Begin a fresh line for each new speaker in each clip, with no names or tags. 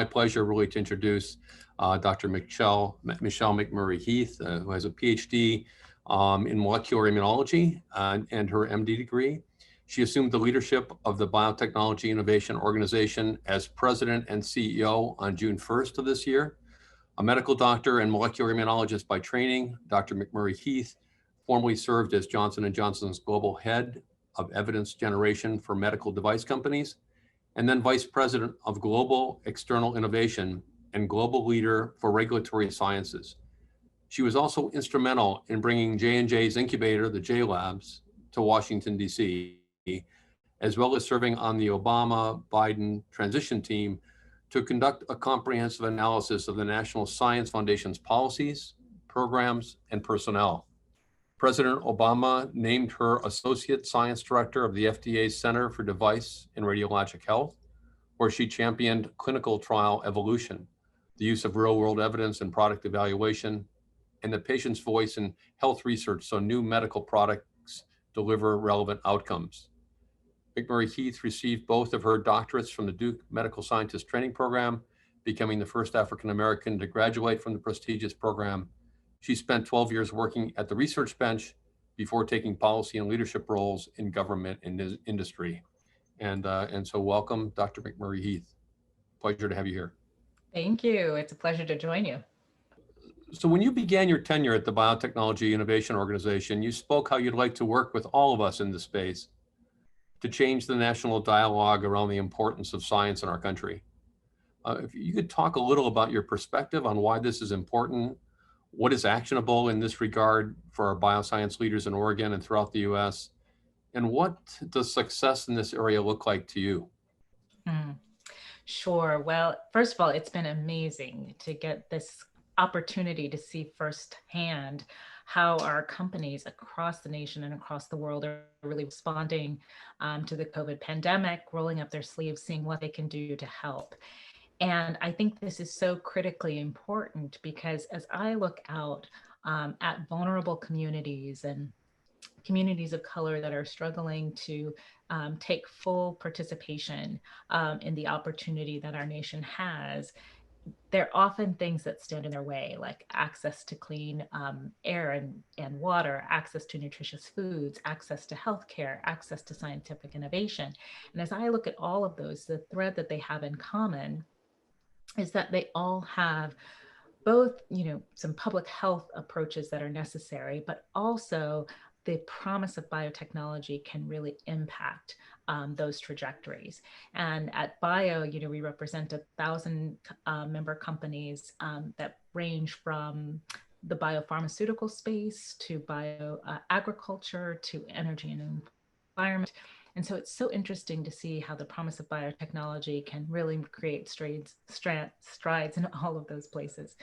my pleasure really to introduce Dr. Michelle McMurray-Heath, who has a Ph.D. In molecular immunology and her MD degree. She assumed the leadership of the Biotechnology Innovation Organization as president and CEO on June 1st of this year. A medical doctor and molecular immunologist by training, Dr. McMurray-Heath formerly served as Johnson & Johnson's global head of evidence generation for medical device companies, and then vice president of global external innovation and global leader for regulatory sciences. She was also instrumental in bringing J&J's incubator, the J Labs, to Washington, D.C., as well as serving on the Obama-Biden transition team to conduct a comprehensive analysis of the National Science Foundation's policies, programs, and personnel. President Obama named her Associate Science Director of the FDA's Center for Device and Radiologic Health, where she championed clinical trial evolution, the use of real-world evidence in product evaluation, and the patient's voice in health research so new medical products deliver relevant outcomes. McMurray-Heath received both of her doctorates from the Duke Medical Scientist Training Program, becoming the first African-American to graduate from the prestigious program. She spent 12 years working at the research bench before taking policy and leadership roles in government and industry. And so welcome, Dr. McMurray-Heath. Pleasure to have you here.
Thank you. It's a pleasure to join you.
So when you began your tenure at the Biotechnology Innovation Organization, you spoke how you'd like to work with all of us in this space to change the national dialogue around the importance of science in our country. If you could talk a little about your perspective on why this is important, what is actionable in this regard for our bioscience leaders in Oregon and throughout the US, and what does success in this area look like to you?
Sure. Well, first of all, it's been amazing to get this opportunity to see firsthand how our companies across the nation and across the world are really responding to the COVID pandemic, rolling up their sleeves, seeing what they can do to help. And I think this is so critically important because as I look out at vulnerable communities and communities of color that are struggling to take full participation in the opportunity that our nation has, there are often things that stand in their way, like access to clean air and water, access to nutritious foods, access to healthcare, access to scientific innovation. And as I look at all of those, the thread that they have in common is that they all have both, some public health approaches that are necessary, but also the promise of biotechnology can really impact those trajectories. And at Bio, we represent 1,000 member companies that range from the biopharmaceutical space to bioagriculture to energy and environment. And so it's so interesting to see how the promise of biotechnology can really create strides in all of those places.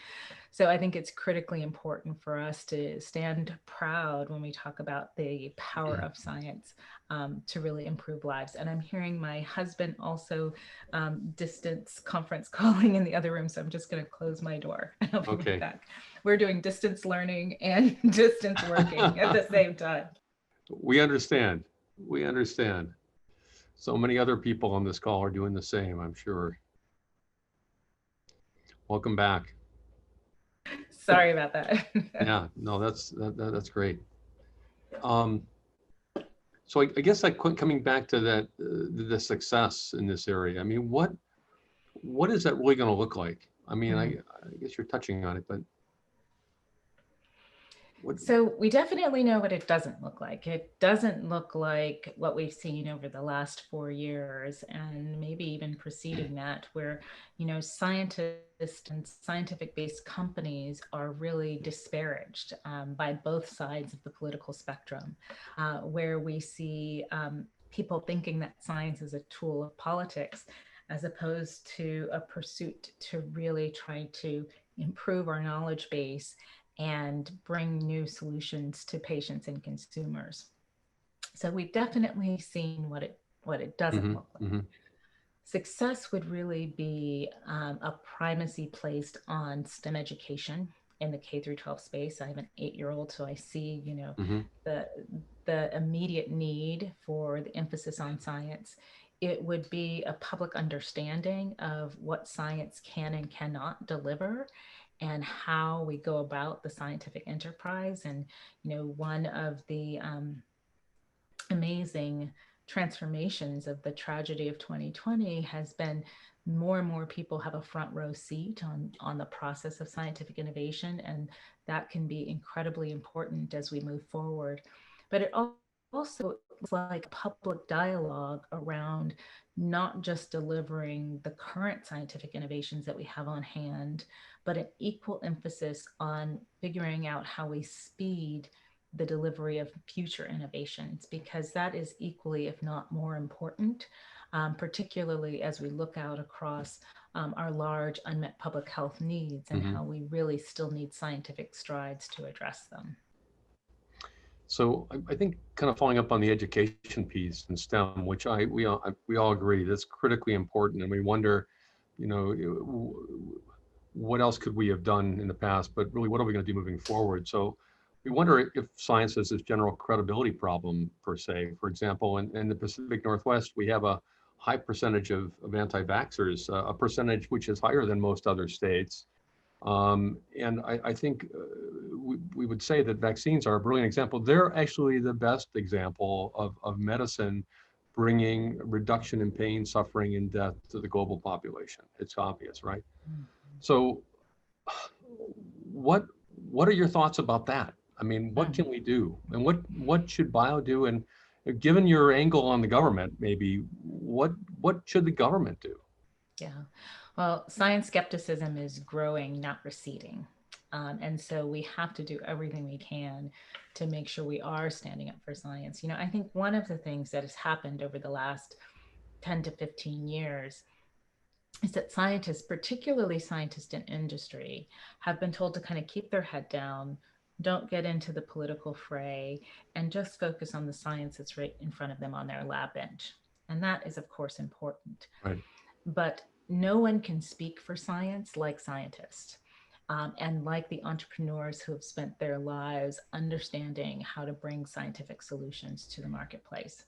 So I think it's critically important for us to stand proud when we talk about the power of science to really improve lives. And I'm hearing my husband also distance conference calling in the other room. So I'm just going to close my door and I'll be right back. We're doing distance learning and distance working at the same time.
We understand. We understand. So many other people on this call are doing the same, I'm sure. Welcome back.
Sorry about that.
Yeah, no, that's great. So I guess coming back to that, the success in this area. I mean, what is that really going to look like? I mean, I guess you're touching on it, but.
So we definitely know what it doesn't look like. It doesn't look like what we've seen over the last 4 years and maybe even preceding that, where, scientists and scientific-based companies are really disparaged by both sides of the political spectrum, where we see people thinking that science is a tool of politics as opposed to a pursuit to really try to improve our knowledge base and bring new solutions to patients and consumers. So we've definitely seen what it doesn't look like. Success would really be a primacy placed on STEM education in the K through 12 space. I have an 8-year-old, so I see, the immediate need for the emphasis on science it would be a public understanding of what science can and cannot deliver and how we go about the scientific enterprise. And, one of the amazing transformations of the tragedy of 2020 has been more and more people have a front row seat on the process of scientific innovation, and that can be incredibly important as we move forward. But it also is like a public dialogue around not just delivering the current scientific innovations that we have on hand, but an equal emphasis on figuring out how we speed the delivery of future innovations, because that is equally, if not more important, particularly as we look out across our large unmet public health needs and how we really still need scientific strides to address them.
So I think kind of following up on the education piece in STEM, which we all agree that's critically important, and we wonder, what else could we have done in the past, but really what are we going to do moving forward? So we wonder if science has this general credibility problem per se. For example, in the Pacific Northwest, we have a high percentage of anti-vaxxers, a percentage which is higher than most other states. And I think we would say that vaccines are a brilliant example. They're actually the best example of medicine bringing reduction in pain, suffering, and death to the global population. It's obvious, right?
Mm-hmm.
So what are your thoughts about that? I mean, what can we do? And what should bio do? And given your angle on the government, maybe what should the government do?
Yeah. Well, science skepticism is growing, not receding. And so we have to do everything we can to make sure we are standing up for science. I think one of the things that has happened over the last 10 to 15 years is that scientists, particularly scientists in industry, have been told to kind of keep their head down, don't get into the political fray, and just focus on the science that's right in front of them on their lab bench. And that is, of course, important.
Right.
But no one can speak for science like scientists. And like the entrepreneurs who have spent their lives understanding how to bring scientific solutions to the marketplace.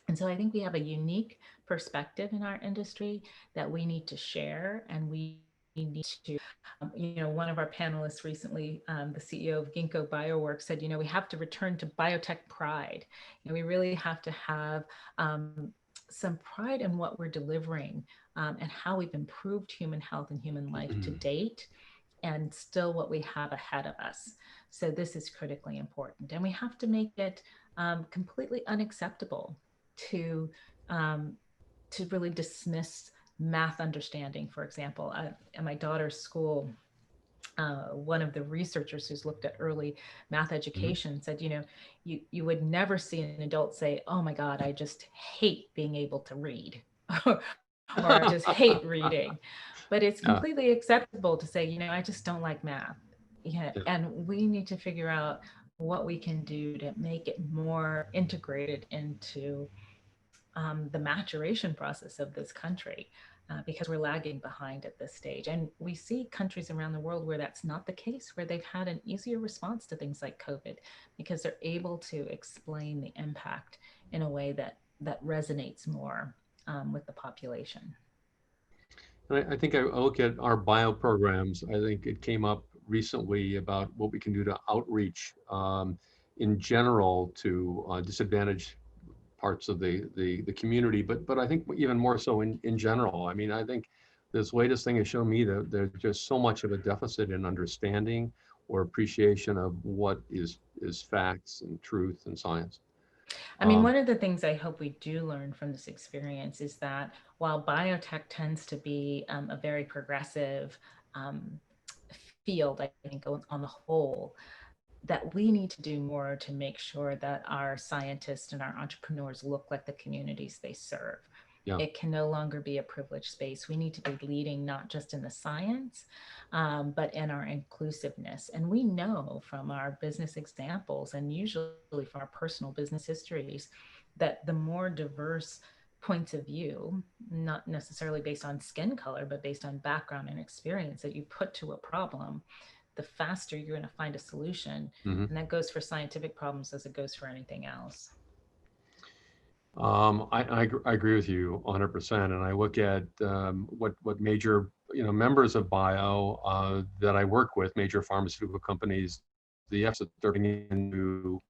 And so I think we have a unique perspective in our industry that we need to share, and we need to, one of our panelists recently, the CEO of Ginkgo Bioworks said, we have to return to biotech pride. We really have to have some pride in what we're delivering and how we've improved human health and human life to date, and still what we have ahead of us. So this is critically important. And we have to make it completely unacceptable to really dismiss math understanding. For example, at my daughter's school, one of the researchers who's looked at early math education said, you would never see an adult say, oh my God, I just hate being able to read, or I just hate reading. But it's completely acceptable to say, I just don't like math. And we need to figure out what we can do to make it more integrated into the maturation process of this country, because we're lagging behind at this stage. And we see countries around the world where that's not the case, where they've had an easier response to things like COVID, because they're able to explain the impact in a way that resonates more with the population.
And I think I look at our bio programs. I think it came up recently about what we can do to outreach in general to disadvantaged parts of the community, but I think even more so in general. I mean, I think this latest thing has shown me that there's just so much of a deficit in understanding or appreciation of what is facts and truth and science.
I mean, one of the things I hope we do learn from this experience is that while biotech tends to be a very progressive field, I think on the whole, that we need to do more to make sure that our scientists and our entrepreneurs look like the communities they serve. Yeah. It can no longer be a privileged space. We need to be leading not just in the science, but in our inclusiveness. And we know from our business examples, and usually from our personal business histories, that the more diverse points of view, not necessarily based on skin color, but based on background and experience that you put to a problem, the faster you're going to find a solution. And that goes for scientific problems as it goes for anything else.
I agree with you 100%. And I look at what major members of bio that I work with, major pharmaceutical companies, the efforts that they're bringing into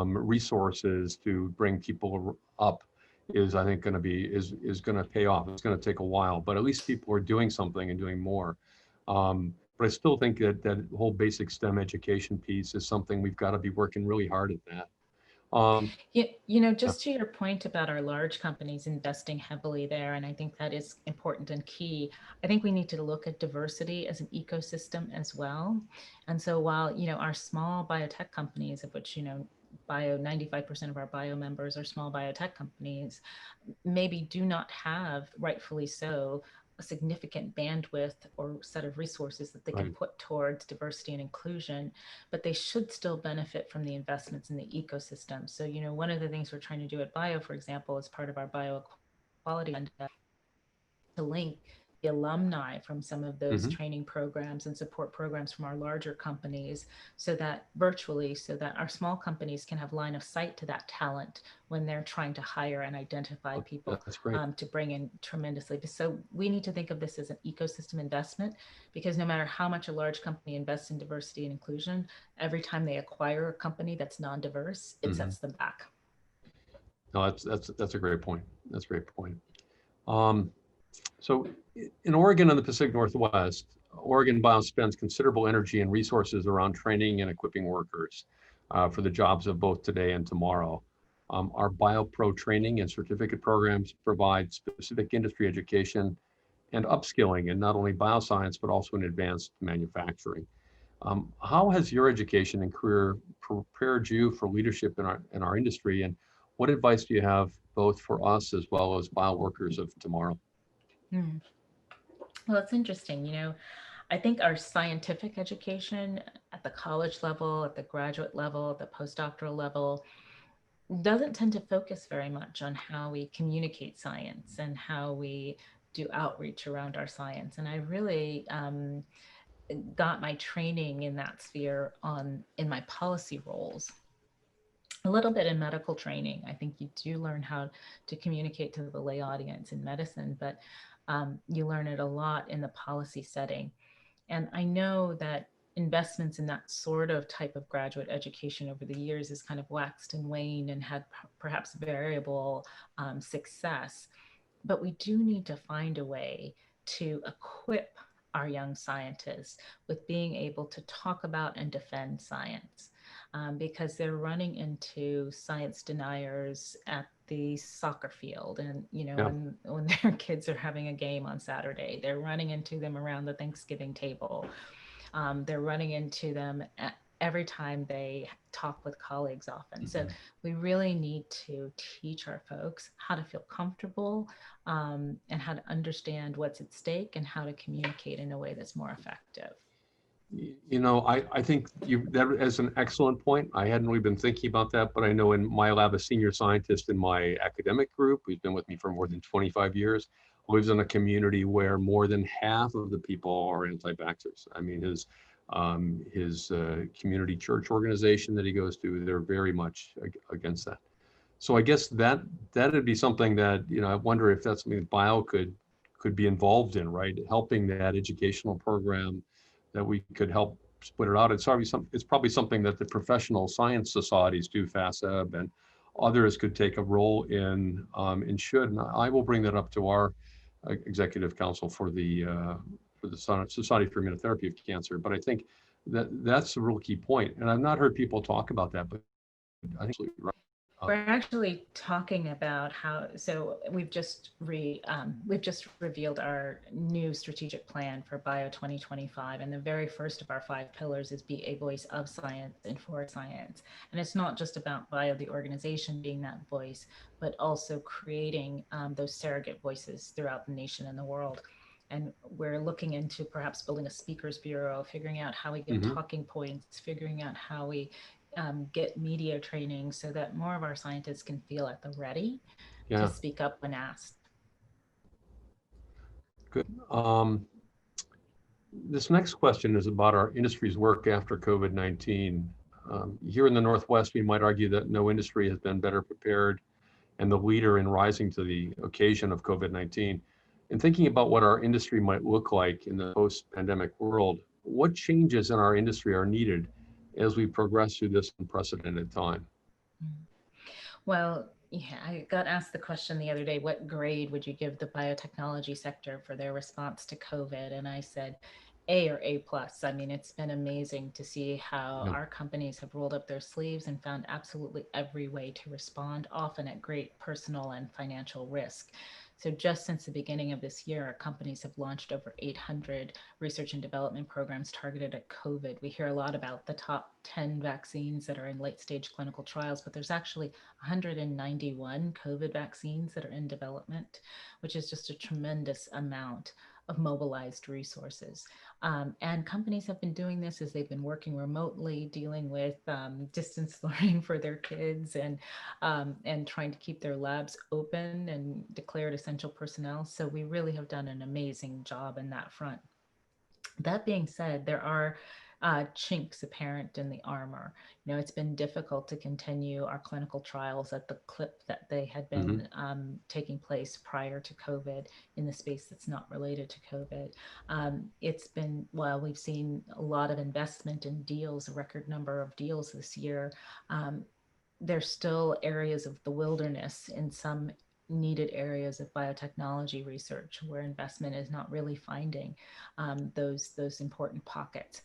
resources to bring people up is, I think, going to be is going to pay off. It's going to take a while, but at least people are doing something and doing more. But I still think that whole basic STEM education piece is something we've got to be working really hard at that. Um,
Just to your point about our large companies investing heavily there, and I think that is important and key. I think we need to look at diversity as an ecosystem as well. And so while, our small biotech companies, of which, 95% of our bio members are small biotech companies, maybe do not have, rightfully so, a significant bandwidth or set of resources that they can
right.
put towards diversity and inclusion, but they should still benefit from the investments in the ecosystem. So, one of the things we're trying to do at Bio, for example, as part of our bioequality agenda, to link the alumni from some of those
Hmm.
training programs and support programs from our larger companies, so that virtually, so that our small companies can have line of sight to that talent when they're trying to hire and identify
Oh,
people
that's great.
to bring in tremendously. So we need to think of this as an ecosystem investment, because no matter how much a large company invests in diversity and inclusion, every time they acquire a company that's non-diverse, it
Hmm.
sets them back.
No, that's a great point. That's a great point. Um, so in Oregon and the Pacific Northwest, Oregon Bio spends considerable energy and resources around training and equipping workers for the jobs of both today and tomorrow. Our BioPro training and certificate programs provide specific industry education and upskilling in not only bioscience, but also in advanced manufacturing. How has your education and career prepared you for leadership in our industry? And what advice do you have both for us as well as bioworkers of tomorrow?
Hmm. Well, it's interesting. I think our scientific education at the college level, at the graduate level, at the postdoctoral level, doesn't tend to focus very much on how we communicate science and how we do outreach around our science. And I really got my training in that sphere in my policy roles. A little bit in medical training. I think you do learn how to communicate to the lay audience in medicine, but you learn it a lot in the policy setting. And I know that investments in that sort of type of graduate education over the years has kind of waxed and waned and had perhaps variable success. But we do need to find a way to equip our young scientists with being able to talk about and defend science, because they're running into science deniers at the soccer field, and
Yeah.
when their kids are having a game on Saturday, they're running into them around the Thanksgiving table. They're running into them every time they talk with colleagues often. So
Mhm.
we really need to teach our folks how to feel comfortable, and how to understand what's at stake and how to communicate in a way that's more effective.
I think that is an excellent point. I hadn't really been thinking about that, but I know in my lab, a senior scientist in my academic group, who's been with me for more than 25 years, lives in a community where more than half of the people are anti-vaxxers. I mean, his community church organization that he goes to, they're very much against that. So I guess that'd be something that, I wonder if that's something that bio could be involved in, right? Helping that educational program that we could help split it out. It's probably something that the professional science societies do, FASEB, and others could take a role in, and should. And I will bring that up to our executive council for the Society for Immunotherapy of Cancer. But I think that's a real key point. And I've not heard people talk about that, but I think you're right.
We're actually talking about how, so we've just revealed our new strategic plan for Bio 2025. And the very first of our 5 pillars is be a voice of science and for science. And it's not just about Bio, the organization, being that voice, but also creating those surrogate voices throughout the nation and the world. And we're looking into perhaps building a speakers bureau, figuring out how we get
Mhm.
talking points, figuring out how we get media training so that more of our scientists can feel at the ready to
Yeah,
speak up when asked.
good. This next question is about our industry's work after COVID-19. Here in the Northwest, we might argue that no industry has been better prepared and the leader in rising to the occasion of COVID-19. And thinking about what our industry might look like in the post-pandemic world, what changes in our industry are needed as we progress through this unprecedented time?
Mm. Well, yeah, I got asked the question the other day, what grade would you give the biotechnology sector for their response to COVID? And I said, A or A plus. I mean, it's been amazing to see how
Yeah.
our companies have rolled up their sleeves and found absolutely every way to respond, often at great personal and financial risk. So just since the beginning of this year, our companies have launched over 800 research and development programs targeted at COVID. We hear a lot about the top 10 vaccines that are in late stage clinical trials, but there's actually 191 COVID vaccines that are in development, which is just a tremendous amount of mobilized resources. And companies have been doing this as they've been working remotely, dealing with distance learning for their kids, and trying to keep their labs open and declared essential personnel. So we really have done an amazing job in that front. That being said, there are chinks apparent in the armor. You know, it's been difficult to continue our clinical trials at the clip that they had
Hmm.
been taking place prior to COVID in the space that's not related to COVID. It's been, well, we've seen a lot of investment in deals, a record number of deals this year. Um, there's still areas of the wilderness in some needed areas of biotechnology research where investment is not really finding those important pockets.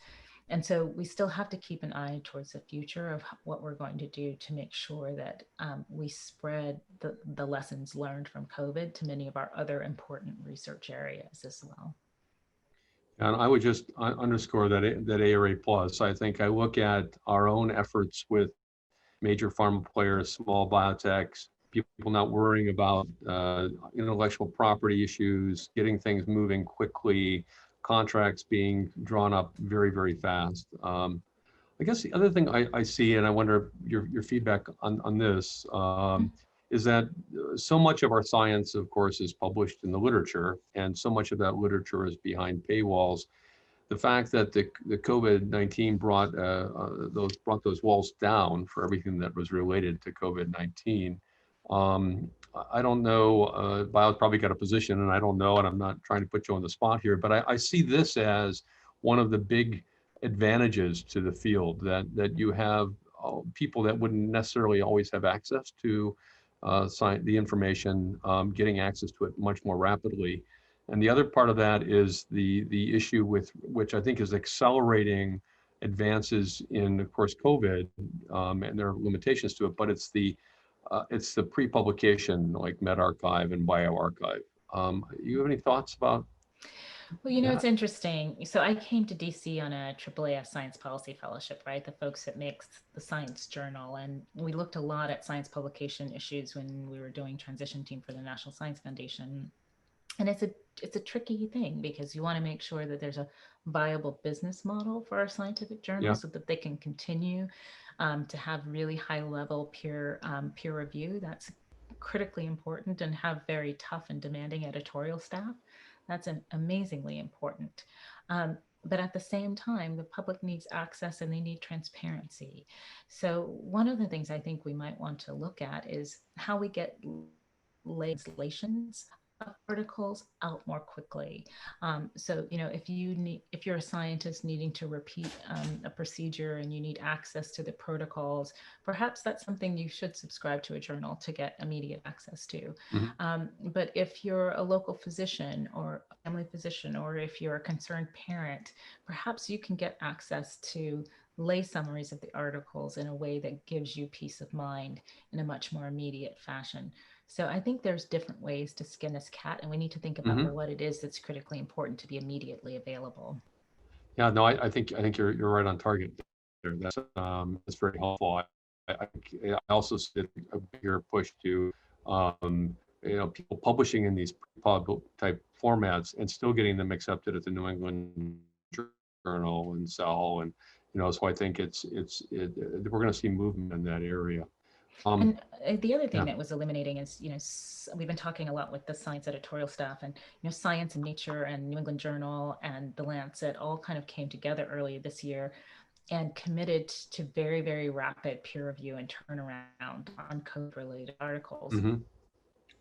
And so we still have to keep an eye towards the future of what we're going to do to make sure that we spread the lessons learned from COVID to many of our other important research areas as well.
And I would just underscore that A or A plus. I think I look at our own efforts with major pharma players, small biotechs, people not worrying about intellectual property issues, getting things moving quickly, contracts being drawn up very, very fast. I guess the other thing I see, and I wonder your feedback on this, is that so much of our science, of course, is published in the literature, and so much of that literature is behind paywalls. The fact that the COVID-19 brought those walls down for everything that was related to COVID-19. I don't know. Bio's probably got a position, and I don't know, and I'm not trying to put you on the spot here, but I see this as one of the big advantages to the field that you have people that wouldn't necessarily always have access to the information, getting access to it much more rapidly. And the other part of that is the issue with which I think is accelerating advances in, of course, COVID, and there are limitations to it, but it's the pre-publication like medRxiv and bioRxiv. You have any thoughts about
Well, you know, it's
that?
interesting. So I came to DC on a AAAS Science Policy Fellowship, right? The folks that makes the Science Journal. And we looked a lot at science publication issues when we were doing transition team for the National Science Foundation. And it's a tricky thing because you want to make sure that there's a viable business model for our scientific
Yeah.
journals so that they can continue to have really high level peer review. That's critically important, and have very tough and demanding editorial staff. That's amazingly important. But at the same time, the public needs access and they need transparency. So one of the things I think we might want to look at is how we get legislations of articles out more quickly. So, you know, if you're a scientist needing to repeat a procedure and you need access to the protocols, perhaps that's something you should subscribe to a journal to get immediate access to.
Mhm.
But if you're a local physician or a family physician, or if you're a concerned parent, perhaps you can get access to lay summaries of the articles in a way that gives you peace of mind in a much more immediate fashion. So I think there's different ways to skin this cat, and we need to think about, well,
Mhm.
what it is that's critically important to be immediately available.
Yeah, no, I think you're right on target there. That's very helpful. I also see a bigger push to people publishing in these pub type formats and still getting them accepted at the New England Journal and Cell, and so I think we're going to see movement in that area. Um,
And the other thing
yeah,
that was eliminating is, you know, we've been talking a lot with the science editorial staff, and, you know, Science and Nature and New England Journal and The Lancet all kind of came together early this year. and committed to very, very rapid peer review and turnaround on COVID-related articles.
Hmm.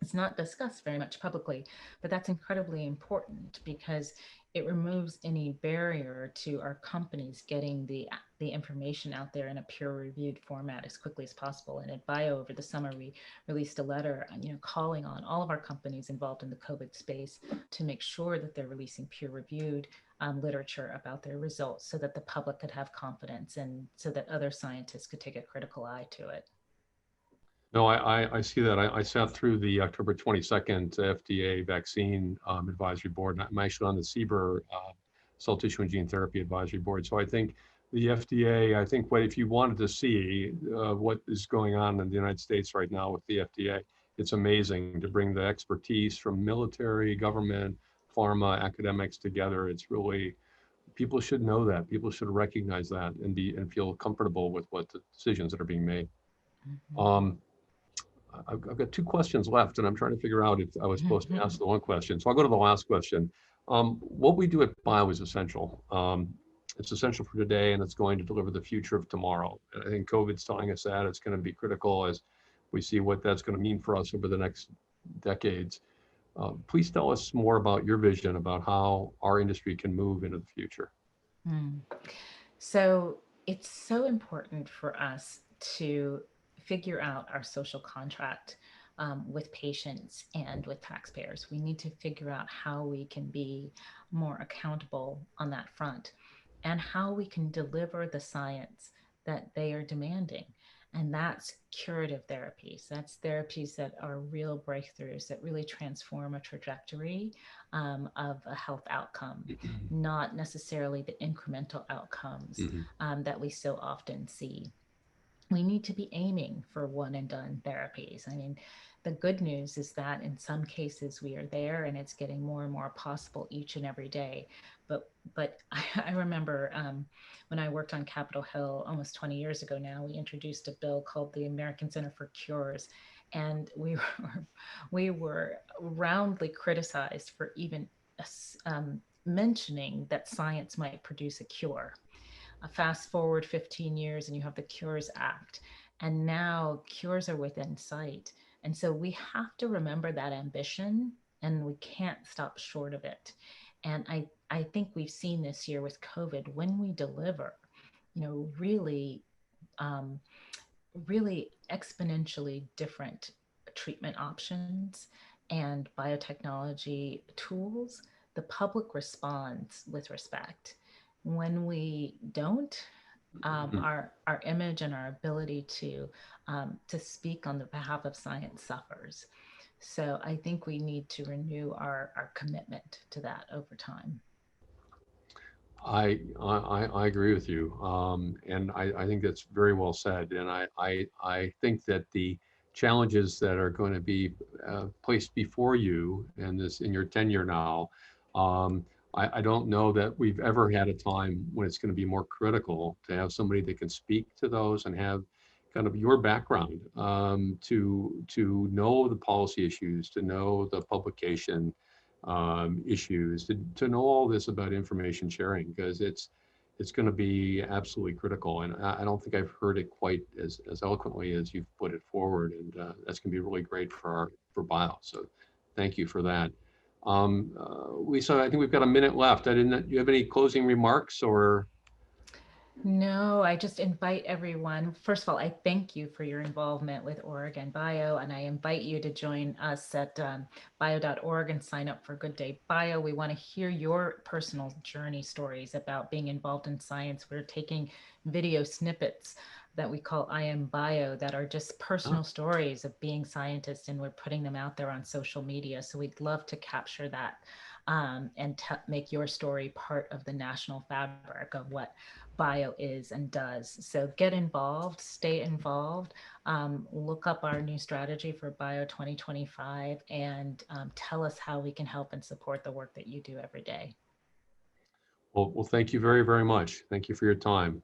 It's not discussed very much publicly, but that's incredibly important because it removes any barrier to our companies getting the information out there in a peer-reviewed format as quickly as possible. And at Bio over the summer, we released a letter, calling on all of our companies involved in the COVID space to make sure that they're releasing peer-reviewed literature about their results so that the public could have confidence and so that other scientists could take a critical eye to it.
No, I see that. I sat through the October 22nd FDA vaccine advisory board. And I'm actually on the CBER cell tissue and gene therapy advisory board. So I think the FDA, I think what if you wanted to see what is going on in the United States right now with the FDA, it's amazing to bring the expertise from military, government, pharma, academics together. It's really, people should know that. People should recognize that and feel comfortable with what the decisions that are being made. Um, I've got two questions left, and I'm trying to figure out if I was supposed to ask the one question. So I'll go to the last question. What we do at Bio is essential. It's essential for today, and it's going to deliver the future of tomorrow. And I think COVID's telling us that it's going to be critical as we see what that's going to mean for us over the next decades. Please tell us more about your vision about how our industry can move into the future.
Mm. So it's so important for us to figure out our social contract with patients and with taxpayers. We need to figure out how we can be more accountable on that front and how we can deliver the science that they are demanding. And that's curative therapies. That's therapies that are real breakthroughs that really transform a trajectory of a health outcome, not necessarily the incremental outcomes
Mm-hmm.
that we so often see. We need to be aiming for one and done therapies. I mean, the good news is that in some cases we are there and it's getting more and more possible each and every day. But I remember when I worked on Capitol Hill almost 20 years ago now, we introduced a bill called the American Center for Cures. And we were roundly criticized for even mentioning that science might produce a cure. Fast forward 15 years and you have the Cures Act, and now cures are within sight. And so we have to remember that ambition and we can't stop short of it. And I think we've seen this year with COVID when we deliver, really, um, really exponentially different treatment options and biotechnology tools, the public responds with respect. When we don't, our image and our ability to speak on the behalf of science suffers. So I think we need to renew our commitment to that over time.
I agree with you, and I think that's very well said. And I think that the challenges that are going to be placed before you in your tenure now, I don't know that we've ever had a time when it's going to be more critical to have somebody that can speak to those and have kind of your background, to know the policy issues, to know the publication issues, to know all this about information sharing, because it's going to be absolutely critical. And I don't think I've heard it quite as eloquently as you've put it forward. And that's going to be really great for Bio. So thank you for that. Lisa, I think we've got a minute left. Do you have any closing remarks or?
No, I just invite everyone. First of all, I thank you for your involvement with Oregon Bio, and I invite you to join us at bio.org and sign up for Good Day Bio. We want to hear your personal journey stories about being involved in science. We're taking video snippets that we call I Am Bio that are just personal stories of being scientists, and we're putting them out there on social media. So we'd love to capture that and make your story part of the national fabric of what Bio is and does. So get involved, stay involved, look up our new strategy for Bio 2025, and tell us how we can help and support the work that you do every day.
Well, thank you very, very much. Thank you for your time.